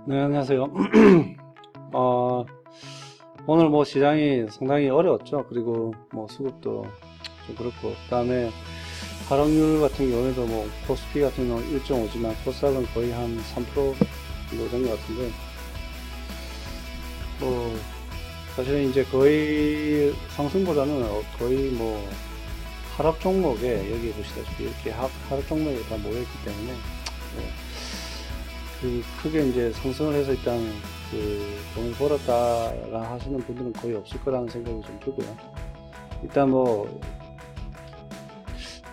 네, 안녕하세요. 어, 오늘 뭐 시장이 상당히 어려웠죠. 그리고 뭐 수급도 좀 그렇고, 그 다음에 하락률 같은 경우에도 뭐 코스피 같은 경우는 1.5지만 코스닥은 거의 한 3% 정도 된 것 같은데, 뭐 사실은 이제 거의 상승보다는 거의 뭐 하락 종목에 여기 보시다시피 이렇게 하락 종목에 다 모여있기 때문에 크게 이제 상승을 해서 일단 돈을 벌었다라 하시는 분들은 거의 없을 거라는 생각이 좀 들고요. 일단 뭐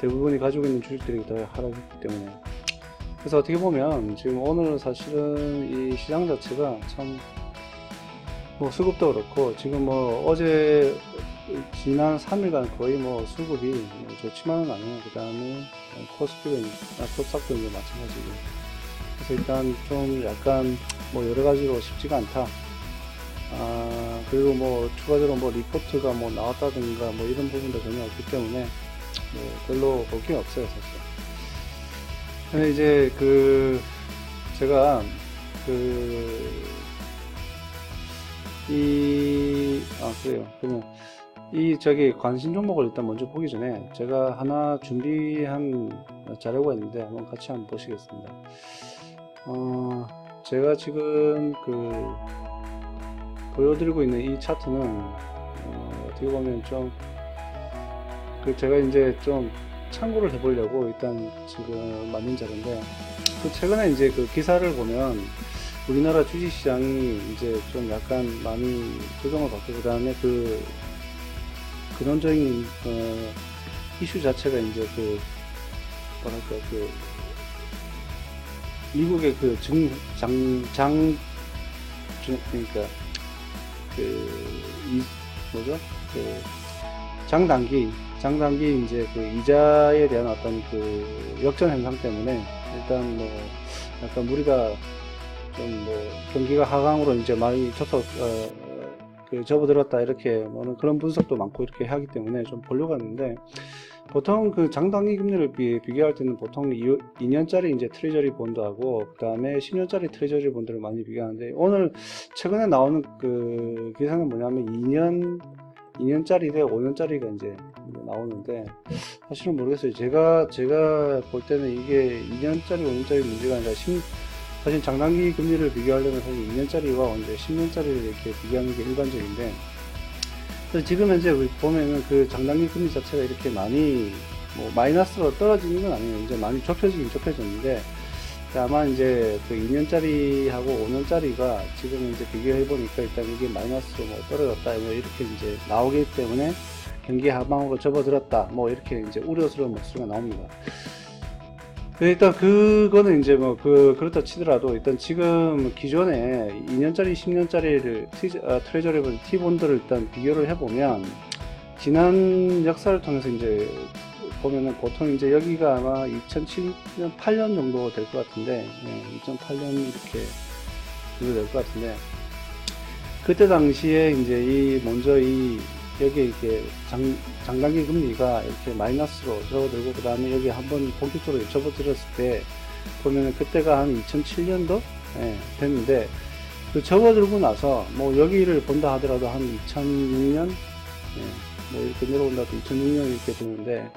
대부분이 가지고 있는 주식들이 다 하락했기 때문에, 그래서 어떻게 보면 지금 오늘 사실은 이 시장 자체가 참 뭐 수급도 그렇고, 지금 뭐 어제 지난 3일간 거의 뭐 수급이 좋지만은 않아요. 그 다음에 코스닥도 이제 마찬가지고. 그래서 일단 좀 약간 뭐 여러 가지로 쉽지가 않다. 그리고 뭐 추가적으로 뭐 리포트가 뭐 나왔다든가 뭐 이런 부분도 전혀 없기 때문에 뭐 별로 볼 게 없어요, 사실. 근데 이제 제가 그래요. 그러면 관심 종목을 일단 먼저 보기 전에 제가 하나 준비한 자료가 있는데 한번 같이 한번 보시겠습니다. 제가 지금 보여드리고 있는 이 차트는 어떻게 보면 좀 제가 이제 좀 참고를 해보려고 일단 지금 만든 자료인데, 최근에 이제 기사를 보면 우리나라 주식시장이 이제 좀 약간 많이 조정을 받고, 그 다음에 근원적인 이슈 자체가 이제 뭐랄까 미국의 그러니까 뭐죠? 장단기 이제 이자에 대한 어떤 역전 현상 때문에 일단 뭐 약간 우리가 좀 뭐 경기가 하강으로 이제 많이 접어들었다 이렇게 뭐 그런 분석도 많고 이렇게 하기 때문에 좀 보려고 하는데, 보통 장단기 금리를 비교할 때는 보통 2년짜리 이제 트레저리 본드하고 그 다음에 10년짜리 트레저리 본드를 많이 비교하는데, 오늘 최근에 나오는 기사는 뭐냐면 2년짜리 대 5년짜리가 이제 나오는데, 사실은 모르겠어요. 제가 볼 때는 이게 2년짜리 5년짜리 문제가 아니라 사실 장단기 금리를 비교하려면 사실 2년짜리와 이제 10년짜리를 이렇게 비교하는 게 일반적인데, 지금 현재 보면은 장단기 금리 자체가 이렇게 많이 뭐 마이너스로 떨어지는 건 아니에요. 이제 많이 좁혀졌는데, 아마 이제 2년짜리하고 5년짜리가 지금 이제 비교해 보니까 일단 이게 마이너스로 뭐 떨어졌다 뭐 이렇게 이제 나오기 때문에 경기 하방으로 접어들었다 뭐 이렇게 이제 우려스러운 목소리가 나옵니다. 일단 그거는 이제 뭐 그렇다 치더라도, 일단 지금 기존에 2년짜리 10년짜리를 트레저리 본 T본드를 일단 비교를 해보면, 지난 역사를 통해서 이제 보면은 보통 이제 여기가 아마 2007년 8년 정도 될 것 같은데, 2008년 이렇게 정도 될 것 같은데, 그때 당시에 이제 여기 이렇게 장단기 금리가 이렇게 마이너스로 접어들고, 그 다음에 여기 한번 본격적으로 접어들었을 때 보면은 그때가 한 2007년도 됐는데, 접어들고 나서 뭐 여기를 본다 하더라도 한 2006년 뭐 이렇게 내려온다도 2006년 이렇게 되는데,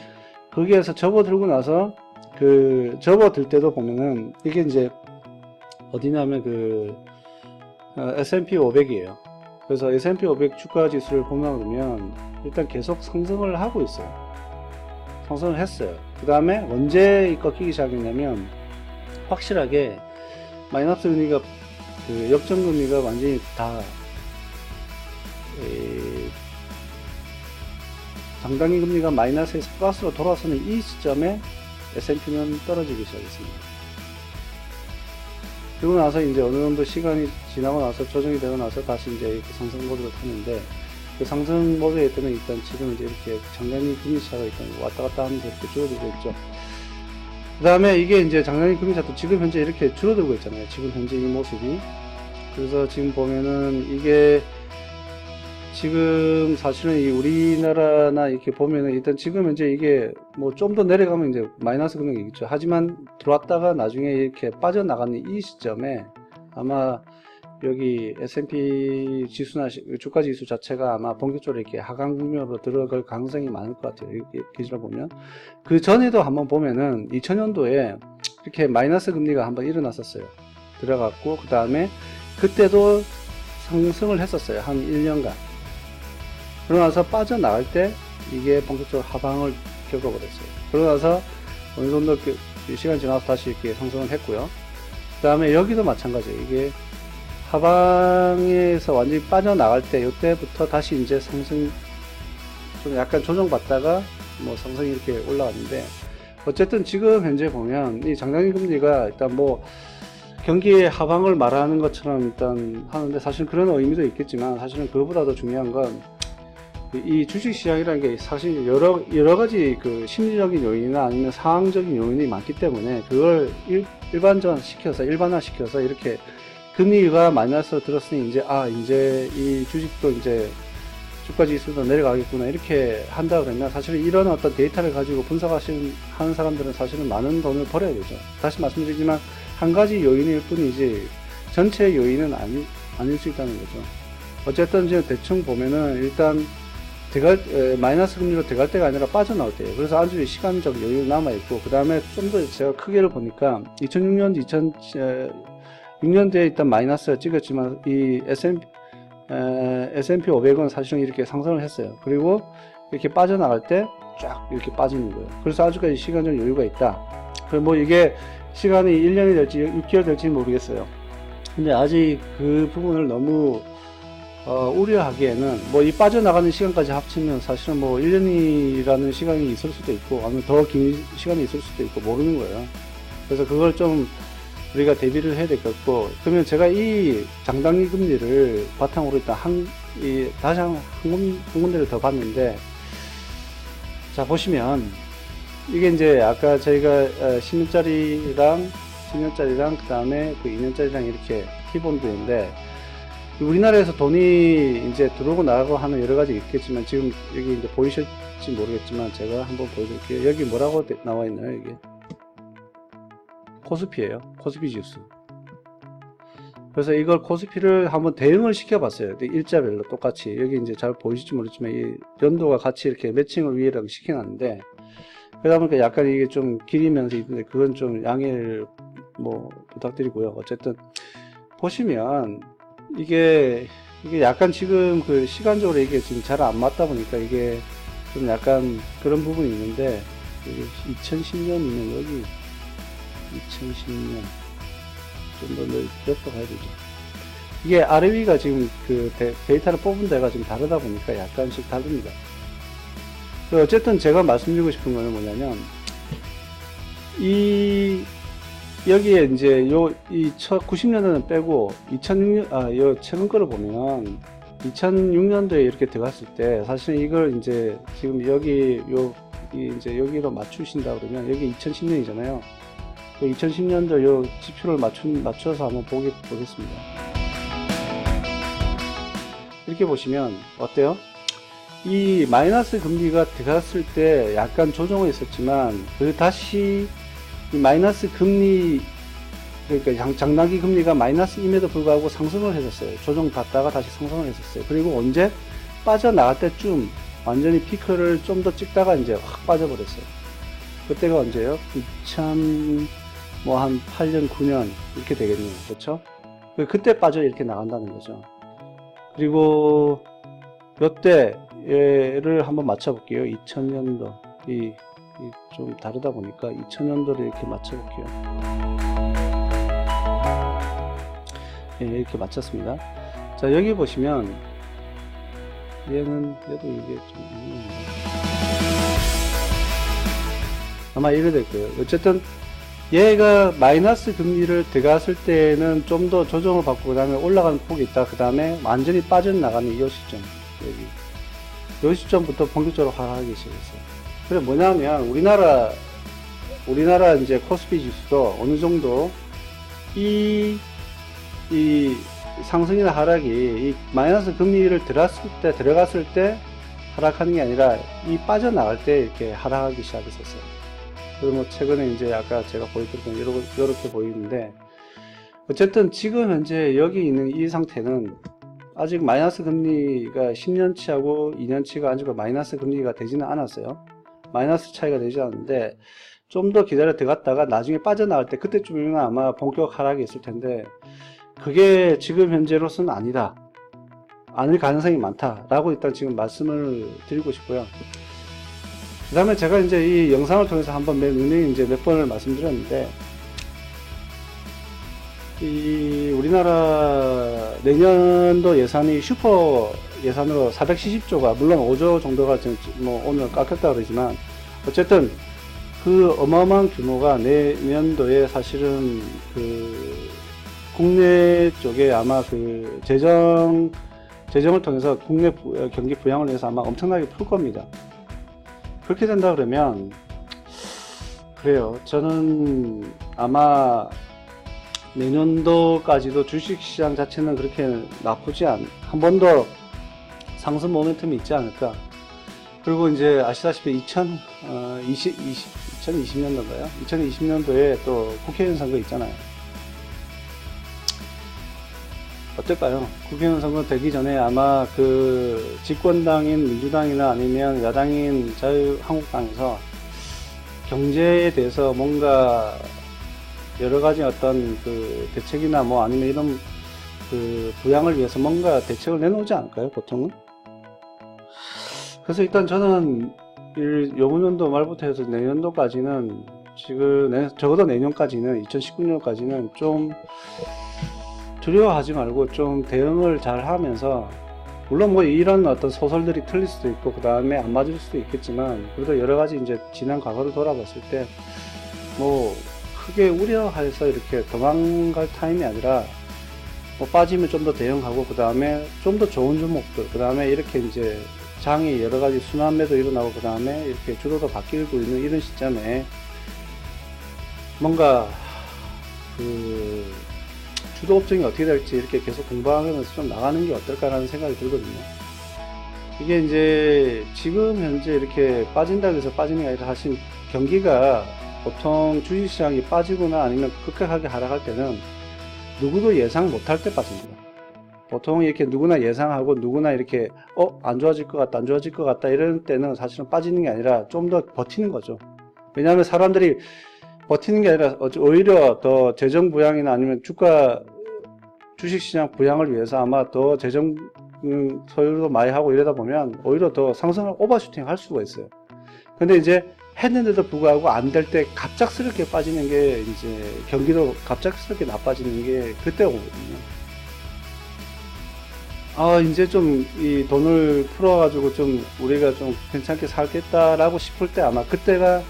거기에서 접어들고 나서 접어들 때도 보면은 이게 이제 어디냐면 S&P 500이에요. 그래서 S&P 500 주가 지수를 보면 일단 계속 상승을 하고 있어요. 상승을 했어요. 그 다음에 언제 꺾이기 시작했냐면, 확실하게 마이너스 금리가 역전 금리가 완전히 다 장단기 금리가 마이너스에서 플러스로 돌아서는 이 시점에 S&P는 떨어지기 시작했습니다. 그리고 나서 이제 어느 정도 시간이 지나고 나서 조정이 되고 나서 다시 이제 상승 모드를 타는데, 상승 모드에 있다면 일단 지금 이제 이렇게 장단기 금리 차가 일단 왔다 갔다 하면서 이렇게 줄어들고 있죠. 그 다음에 이게 이제 장단기 금리 차도 지금 현재 이렇게 줄어들고 있잖아요. 지금 현재 이 모습이. 그래서 지금 보면은 이게 지금 사실은 이 우리나라나 이렇게 보면은 일단 지금 현재 이게 뭐 좀 더 내려가면 이제 마이너스 금액이 있죠. 하지만 들어왔다가 나중에 이렇게 빠져나가는 이 시점에 아마 여기 S&P 지수나 주가 지수 자체가 아마 본격적으로 이렇게 하강 국면으로 들어갈 가능성이 많을 것 같아요. 이 기준을 보면. 그 전에도 한번 보면은 2000년도에 이렇게 마이너스 금리가 한번 일어났었어요. 들어갔고, 그 다음에 그때도 상승을 했었어요. 한 1년간. 그러고 나서 빠져나갈 때 이게 본격적으로 하방을 겪어버렸어요. 그러고 나서 어느 정도 시간이 지나서 다시 이렇게 상승을 했고요. 그 다음에 여기도 마찬가지예요. 이게 하방에서 완전히 빠져나갈 때 이때부터 다시 이제 상승 좀 약간 조정받다가 뭐 상승이 이렇게 올라왔는데, 어쨌든 지금 현재 보면 이 장단기 금리가 일단 뭐 경기의 하방을 말하는 것처럼 일단 하는데, 사실 그런 의미도 있겠지만 사실은 그거보다 더 중요한 건 이 주식시장이라는 게 사실 여러 가지 그 심리적인 요인이나 아니면 상황적인 요인이 많기 때문에 그걸 일반화 시켜서 이렇게 금리가 마이너스로 들었으니 이제 이 주식도 이제 주가 지수도 내려가겠구나 이렇게 한다 그러면, 사실은 이런 어떤 데이터를 가지고 하는 사람들은 사실은 많은 돈을 벌어야 되죠. 다시 말씀드리지만 한 가지 요인일 뿐이지 전체 요인은 아닐 수 있다는 거죠. 어쨌든 지금 대충 보면은 일단 마이너스 금리로 들어갈 때가 아니라 빠져나올 때예요. 그래서 아주 시간적 여유 남아있고, 그 다음에 좀 더 제가 크게를 보니까 2006년도에 일단 마이너스를 찍었지만 이 S&P 500은 사실은 이렇게 상승을 했어요. 그리고 이렇게 빠져나갈 때 쫙 이렇게 빠지는 거예요. 그래서 아주까지 시간적 여유가 있다. 뭐 이게 시간이 1년이 될지 6개월 될지 모르겠어요. 근데 아직 그 부분을 너무 우려하기에는 뭐 이 빠져나가는 시간까지 합치면 사실은 뭐 1년이라는 시간이 있을 수도 있고 아니면 더 긴 시간이 있을 수도 있고 모르는 거예요. 그래서 그걸 좀 우리가 대비를 해야 될 것 같고, 그러면 제가 이 장단기 금리를 바탕으로 일단 다시 한 군데를 더 봤는데, 자 보시면 이게 이제 아까 저희가 10년짜리랑 그 다음에 그 2년짜리랑 이렇게 T본드인데, 우리나라에서 돈이 이제 들어오고 나가고 하는 여러 가지 있겠지만, 지금 여기 이제 보이실지 모르겠지만 제가 한번 보여드릴게요. 여기 뭐라고 나와 있나요? 이게 코스피예요. 코스피 지수. 그래서 이걸 코스피를 한번 대응을 시켜봤어요. 일자별로 똑같이. 여기 이제 잘 보이실지 모르겠지만 이 연도가 같이 이렇게 매칭을 위에라고 시켜놨는데, 그러다 보니까 약간 이게 좀 길이면서 있는데 그건 좀 양해를 뭐 부탁드리고요. 어쨌든 보시면 이게 약간 지금 그 시간적으로 이게 지금 잘 안 맞다 보니까 이게 좀 약간 그런 부분이 있는데, 2010년이면 여기 2010년 좀 더 넓혀 가야 되죠. 이게 아래 위가 지금 그 데이터를 뽑은 데가 지금 다르다 보니까 약간씩 다릅니다. 어쨌든 제가 말씀드리고 싶은 거는 뭐냐면, 여기에 이제 이 90년대는 빼고 2006년, 최근 거를 보면 2006년도에 이렇게 들어갔을 때 사실 이걸 이제 지금 이제 여기로 맞추신다 그러면 여기 2010년이잖아요. 2010년도 요 지표를 맞춰서 한번 보겠습니다. 이렇게 보시면 어때요? 이 마이너스 금리가 들어갔을 때 약간 조정을 했었지만, 다시 이 마이너스 금리, 그러니까 장단기 금리가 마이너스임에도 불구하고 상승을 했었어요. 조정 받다가 다시 상승을 했었어요. 그리고 언제 빠져나갈 때쯤 완전히 피크를 좀 더 찍다가 이제 확 빠져버렸어요. 그때가 언제요? 한 8년, 9년 이렇게 되겠네요. 그렇죠? 그때 빠져 이렇게 나간다는 거죠. 그리고 이때를 한번 맞춰볼게요. 2000년도 좀 다르다 보니까 2000년도를 이렇게 맞춰볼게요. 이렇게 맞췄습니다. 자, 여기 보시면 얘도 이게 좀 아마 이래 될 거예요. 어쨌든 얘가 마이너스 금리를 들어갔을 때는 좀 더 조정을 받고 그 다음에 올라가는 폭이 있다. 그 다음에 완전히 빠져나가는 이 시점, 이 시점부터 본격적으로 하락하기 시작했어요. 그래 뭐냐면 우리나라 이제 코스피 지수도 어느 정도 이 상승이나 하락이 이 마이너스 금리를 들어갔을 때 하락하는 게 아니라 이 빠져나갈 때 이렇게 하락하기 시작했었어요. 그리고 뭐 최근에 이제 아까 제가 보여드렸던 이렇게 보이는데, 어쨌든 지금 현재 여기 있는 이 상태는 아직 마이너스 금리가 10년치하고 2년치가 아직 마이너스 금리가 되지는 않았어요. 마이너스 차이가 되지 않는데 좀 더 기다려 들어갔다가 나중에 빠져나갈 때 그때쯤이면 아마 본격 하락이 있을 텐데 그게 지금 현재로서는 아니다. 아닐 가능성이 많다라고 일단 지금 말씀을 드리고 싶고요. 그 다음에 제가 이제 이 영상을 통해서 한번 이제 몇 번을 말씀드렸는데 이 우리나라 내년도 예산이 슈퍼 예산으로 470조가 물론 5조 정도가 지금 뭐 오늘 깎였다 그러지만 어쨌든 그 어마어마한 규모가 내년도에 사실은 그 국내 쪽에 아마 그 재정을 통해서 국내 경기 부양을 위해서 아마 엄청나게 풀 겁니다. 그렇게 된다 그러면 그래요. 저는 아마 내년도까지도 주식시장 자체는 그렇게 나쁘지 한 번 더 상승 모멘텀이 있지 않을까. 그리고 이제 아시다시피 2020년도인가요? 2020년도에 또 국회의원 선거 있잖아요. 어떨까요? 국회의원 선거 되기 전에 아마 그 집권당인 민주당이나 아니면 야당인 자유한국당에서 경제에 대해서 뭔가 여러 가지 어떤 그 대책이나 뭐 아니면 이런 그 부양을 위해서 뭔가 대책을 내놓지 않을까요? 보통은. 그래서 일단 저는 요번 연도 말부터 해서 내년도까지는 지금 적어도 내년까지는 2019년까지는 좀 두려워하지 말고 좀 대응을 잘 하면서 물론 뭐 이런 어떤 소설들이 틀릴 수도 있고 그 다음에 안 맞을 수도 있겠지만 그래도 여러 가지 이제 지난 과거를 돌아봤을 때 뭐 크게 우려해서 이렇게 도망갈 타임이 아니라 뭐 빠지면 좀 더 대응하고 그 다음에 좀 더 좋은 종목들 그 다음에 이렇게 이제 장이 여러 가지 순환매도 일어나고 그 다음에 이렇게 주도도 바뀌고 있는 이런 시점에 뭔가 그 주도 업종이 어떻게 될지 이렇게 계속 공부하면서 좀 나가는 게 어떨까라는 생각이 들거든요. 이게 이제 지금 현재 이렇게 빠진다고 해서 빠지는 게 아니라 사실 경기가 보통 주식시장이 빠지거나 아니면 급격하게 하락할 때는 누구도 예상 못할 때 빠집니다. 보통 이렇게 누구나 예상하고 누구나 이렇게 안 좋아질 것 같다 안 좋아질 것 같다 이럴 때는 사실은 빠지는 게 아니라 좀 더 버티는 거죠. 왜냐하면 사람들이 버티는 게 아니라 오히려 더 재정 부양이나 아니면 주식시장 부양을 위해서 아마 더 재정 소유도 많이 하고 이러다 보면 오히려 더 상승을 오버슈팅 할 수가 있어요. 근데 이제 했는데도 불구하고 안 될 때 갑작스럽게 빠지는 게 이제 경기도 갑작스럽게 나빠지는 게 그때 오거든요. 이제 좀 이 돈을 풀어가지고 좀 우리가 좀 괜찮게 살겠다라고 싶을 때 아마 그때가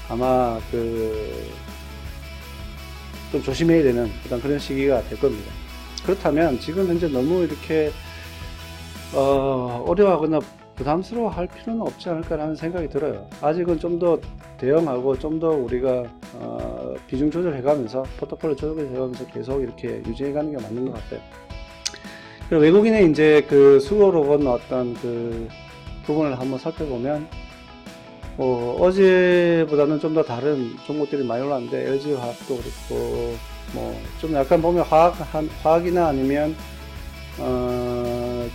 아마 좀 조심해야 되는 그런 시기가 될 겁니다. 그렇다면 지금 현재 너무 이렇게 어려워하거나 부담스러워 할 필요는 없지 않을까라는 생각이 들어요. 아직은 좀 더 대응하고 좀 더 우리가 비중 조절해가면서 포트폴리오 조절해가면서 계속 이렇게 유지해가는 게 맞는 것 같아요. 외국인의 이제 그 수요로 본 어떤 그 부분을 한번 살펴보면 어제보다는 좀 더 다른 종목들이 많이 올랐는데 LG 화학도 그렇고 뭐 좀 약간 보면 화학이나 아니면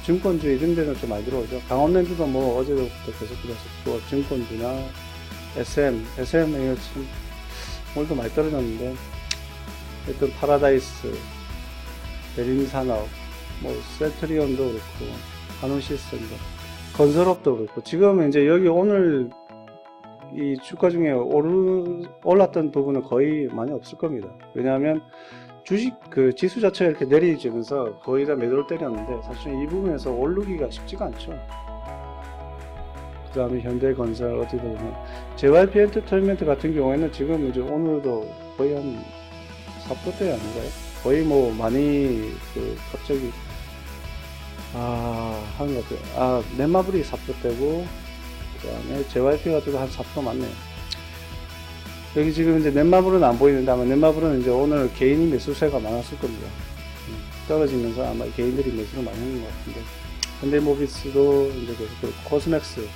증권주 이런 데는 좀 많이 들어오죠. 강원랜드도 뭐 어제부터 계속 들어왔었고 증권주나 SM 이거 참 오늘도 많이 떨어졌는데 일단 파라다이스, 대림산업, 뭐 센트리온도 그렇고 한우시스템도 건설업도 그렇고 지금 이제 여기 오늘 이 주가 중에 올랐던 부분은 거의 많이 없을 겁니다. 왜냐하면 주식 그 지수 자체가 이렇게 내리지면서 거의 다 매도를 때렸는데 사실 이 부분에서 오르기가 쉽지가 않죠. 그 다음에 현대건설 어떻게 보면 JYP 엔터테인먼트 같은 경우에는 지금 이제 오늘도 거의 한 4%대 아닌가요? 거의 뭐 많이 갑자기 하는 것 같아요. 넷마블이 4%대고 그 다음에 JYP 같은 거 한 4% 맞네요. 여기 지금 이제 넷마블은 안 보이는데 아마 넷마블은 이제 오늘 개인이 매수세가 많았을 겁니다. 떨어지면서 아마 개인들이 매수를 많이 하는 것 같은데 현대모비스도 이제 계속 그렇고 코스맥스,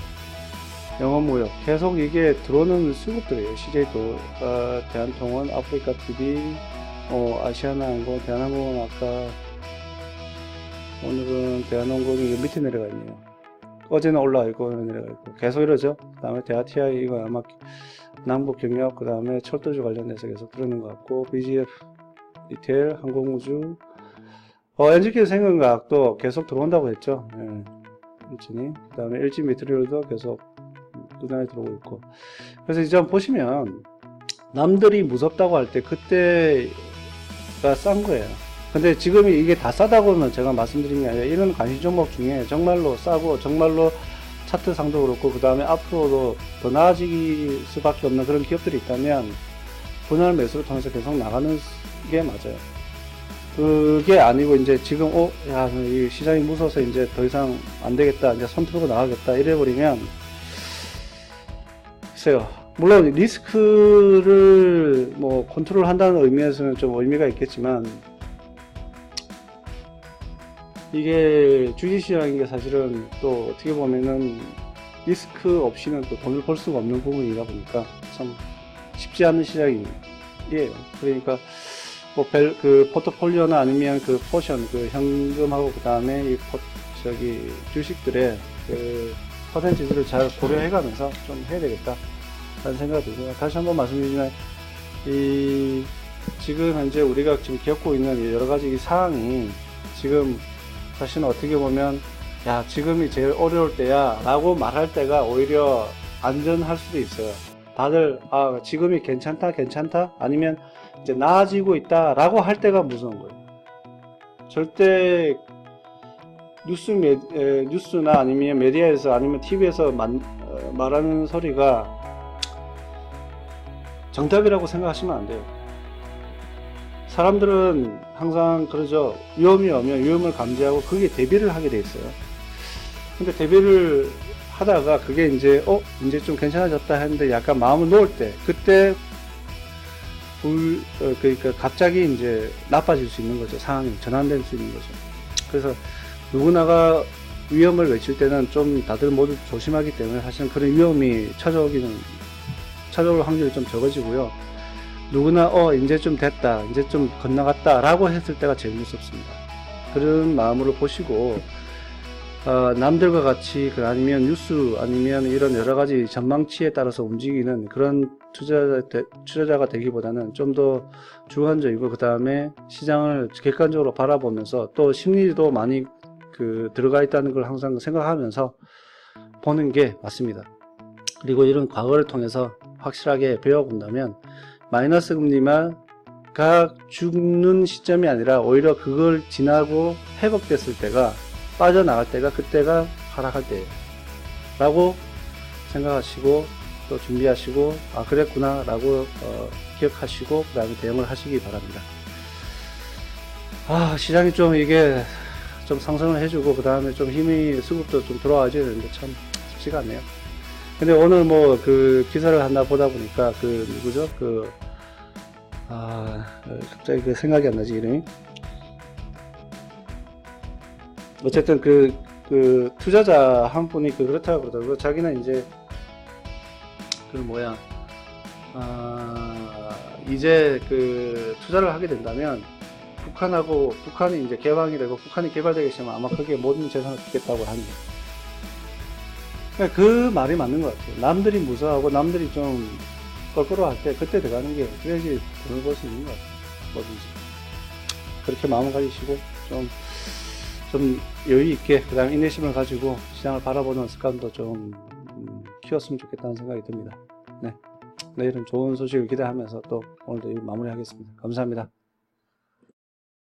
영업무역 계속 이게 들어오는 수급들이에요. CJ도, 대한통운, 아프리카TV, 아시아나항공, 대한항공은 아까 오늘은 대한항공이 밑에 내려가 있네요. 어제는 올라와 있고 오늘 내려가 있고 계속 이러죠. 그 다음에 대하TI 이거 아마 남북 경협 그 다음에 철도주 관련해서 계속 들어오는 것 같고 BGF 리테일 항공우주 NGK 생각도 계속 들어온다고 했죠. 예, 일진이 그 다음에 LG 메트리얼도 계속 눈에 들어오고 있고 그래서 이제 한번 보시면 남들이 무섭다고 할 때 그때가 싼 거예요. 근데 지금 이게 다 싸다고는 제가 말씀드린 게 아니라 이런 관심 종목 중에 정말로 싸고 정말로 차트상도 그렇고 그 다음에 앞으로도 더 나아질 수밖에 없는 그런 기업들이 있다면 분할 매수를 통해서 계속 나가는 게 맞아요. 그게 아니고 이제 지금 야, 이 시장이 무서워서 이제 더 이상 안 되겠다, 이제 손 틀고 나가겠다 이래버리면 글쎄요. 물론 리스크를 뭐 컨트롤 한다는 의미에서는 좀 의미가 있겠지만 이게 주식시장인 게 사실은 또 어떻게 보면은 리스크 없이는 또 돈을 벌 수가 없는 부분이다 보니까 참 쉽지 않은 시장이에요. 그러니까 뭐 그 포트폴리오나 아니면 그 포션, 그 현금하고 그 다음에 이 주식들의 그 퍼센티지를 잘 고려해가면서 좀 해야 되겠다 라는 생각이 들고요. 다시 한번 말씀드리지만 지금 현재 우리가 지금 겪고 있는 여러 가지 이 상황이 지금 사실은 어떻게 보면 야, 지금이 제일 어려울 때야 라고 말할 때가 오히려 안전할 수도 있어요. 다들 지금이 괜찮다 아니면 이제 나아지고 있다 라고 할 때가 무서운 거예요. 절대 뉴스나 아니면 메디아에서 아니면 TV에서 말하는 소리가 정답이라고 생각하시면 안 돼요. 사람들은 항상 그러죠. 위험이 오면 위험을 감지하고 그게 대비를 하게 돼 있어요. 근데 대비를 하다가 그게 이제 좀 괜찮아졌다 했는데 약간 마음을 놓을 때 그때 그러니까 갑자기 이제 나빠질 수 있는 거죠. 상황이 전환될 수 있는 거죠. 그래서 누구나가 위험을 외칠 때는 좀 다들 모두 조심하기 때문에 사실은 그런 위험이 찾아올 확률이 좀 적어지고요. 누구나 이제 좀 됐다, 이제 좀 건너갔다 라고 했을 때가 제일 무섭습니다. 그런 마음으로 보시고 남들과 같이 아니면 뉴스 아니면 이런 여러가지 전망치에 따라서 움직이는 그런 투자자가 되기보다는 좀 더 주관적이고 그 다음에 시장을 객관적으로 바라보면서 또 심리도 많이 들어가 있다는 걸 항상 생각하면서 보는 게 맞습니다. 그리고 이런 과거를 통해서 확실하게 배워본다면 마이너스 금리가 죽는 시점이 아니라 오히려 그걸 지나고 회복됐을 때가 빠져나갈 때가 그때가 하락할 때예요 라고 생각하시고 또 준비하시고 그랬구나 라고 기억하시고 그 다음에 대응을 하시기 바랍니다. 시장이 좀 이게 좀 상승을 해주고 그 다음에 좀 힘이 수급도 좀 들어와줘야 되는데 참 쉽지가 않네요. 근데 오늘 뭐 기사를 하나 보다 보니까 누구죠? 갑자기 생각이 안 나지, 이름이. 어쨌든 투자자 한 분이 그렇다고 그러더라고요. 자기는 이제 이제 투자를 하게 된다면 북한이 이제 개방이 되고 북한이 개발되기 시작하면 아마 그게 모든 재산을 주겠다고 합니다. 그 말이 맞는 것 같아요. 남들이 무서워하고 남들이 좀 껄끄러워할 때 그때 들어가는 게 그래야지 돈을 벌 수 있는 것 같아요. 뭐든지 그렇게 마음을 가지시고 좀 여유 있게 그 다음에 인내심을 가지고 시장을 바라보는 습관도 좀 키웠으면 좋겠다는 생각이 듭니다. 네, 내일은 좋은 소식을 기대하면서 또 오늘도 마무리하겠습니다. 감사합니다.